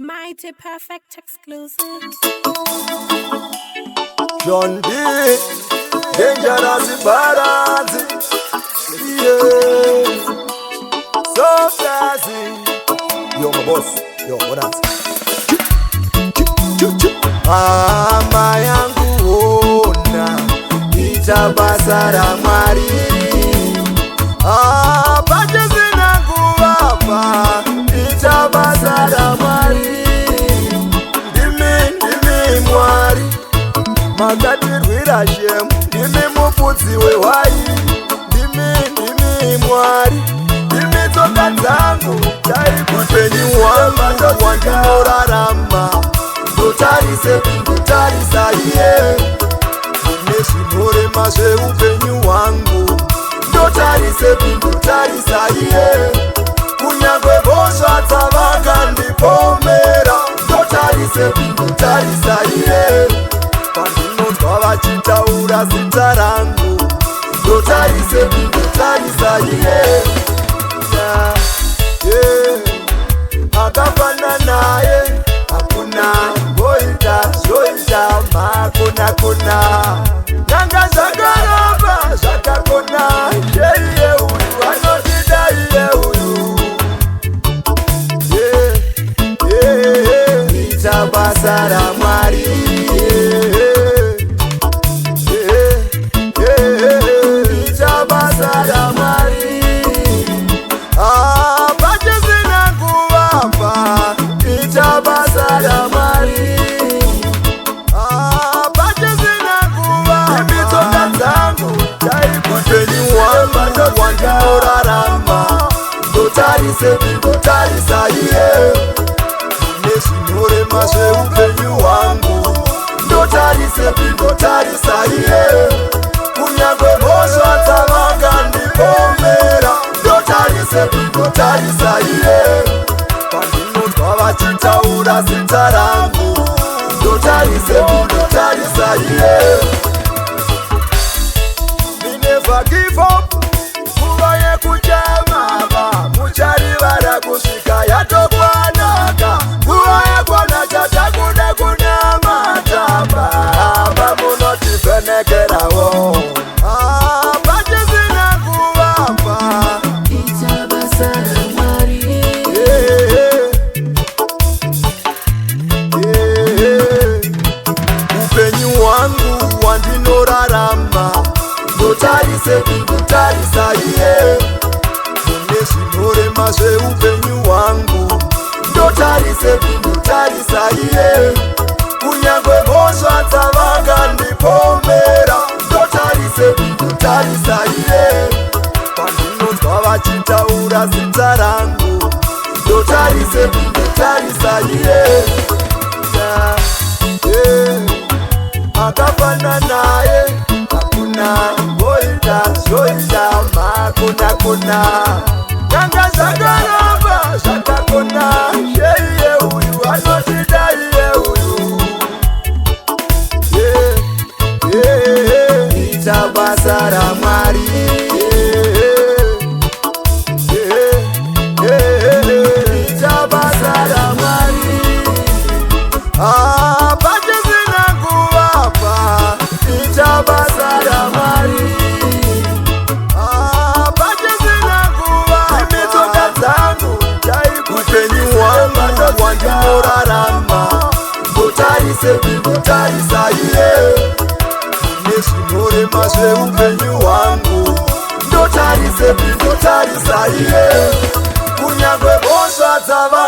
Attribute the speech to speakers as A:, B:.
A: Mighty Perfect exclusive.
B: John D, Dangerous Baranzi, yeah, so classy. Yo, my boss, yo, what up? Mama yangu ona, itabasara Mwari. Pacha zinangu hapa, itabasara Mwari. Ndimi Mwari, makatirwira shemu. Ndimi mufudzi wehwai, ndimi Mwari. Ndimi tsoka dzangu, upenyu hwangu hwandinorarama. Ndotarisa iye, ndine zvinorema zveupenyu hwangu. Ndotarisa iye, kunyangwe mhosva dzavakandipomera. Ndotarisa iye, pandinonzwa vachitaura zita rangu. Ndotarisa iye, akafana naye hakuna, ngoita zvoita makona. Nyanga zvakaramba zvakakona, iye uyu anotida iye uyu. Ita basa raMwari, ita basa raMwari. Pacha zinangu hapa, ita basa raMwari. Pacha zinangu hapa, ndimi tsoka dzangu, upenyu hwangu hwandinorarama. Ndotarisa iye, ndine zvinorema zveupenyu hwangu. Ndotarisa iye, kunyangwe mhosva dzavakandipomera. Ndotarisa iye, pandinonzwa vachitaura zita rangu. Ndotarisa iye. We never give up, nguva yekuchema mucharivara kusvika yatokwanaka. Nguva yakona chatakuda kunamata, Baba munotivhenekerawo. Pacha zinangu hapa,
A: Ita basa raMwari.
B: Upenyu hwangu hwandinorarama. Ndotarisa iye, ndine zvinorema zveupenyu hwangu. Ndotarisa iye, kunyangwe mhosva dzavakandipomera. Ndotarisa iye, pandinonzwa vachitaura zita rangu. Ndotarisa iye, akafana naye hakuna, ngoita zvoita makona. Nyanga zvakaramba zvakakona, iye uyu anotida iye uyu. Ita basa raMwari, ita basa raMwari. Pacha zinangu hapa, ita basa raMwari. Pacha zinangu hapa, ndimi tsoka dzangu, upenyu hwangu hwandinorarama. Ndotarisa iye, ndine zvinorema zveupenyu hwangu. Ndotarisa iye, kunyangwe mhosva dzava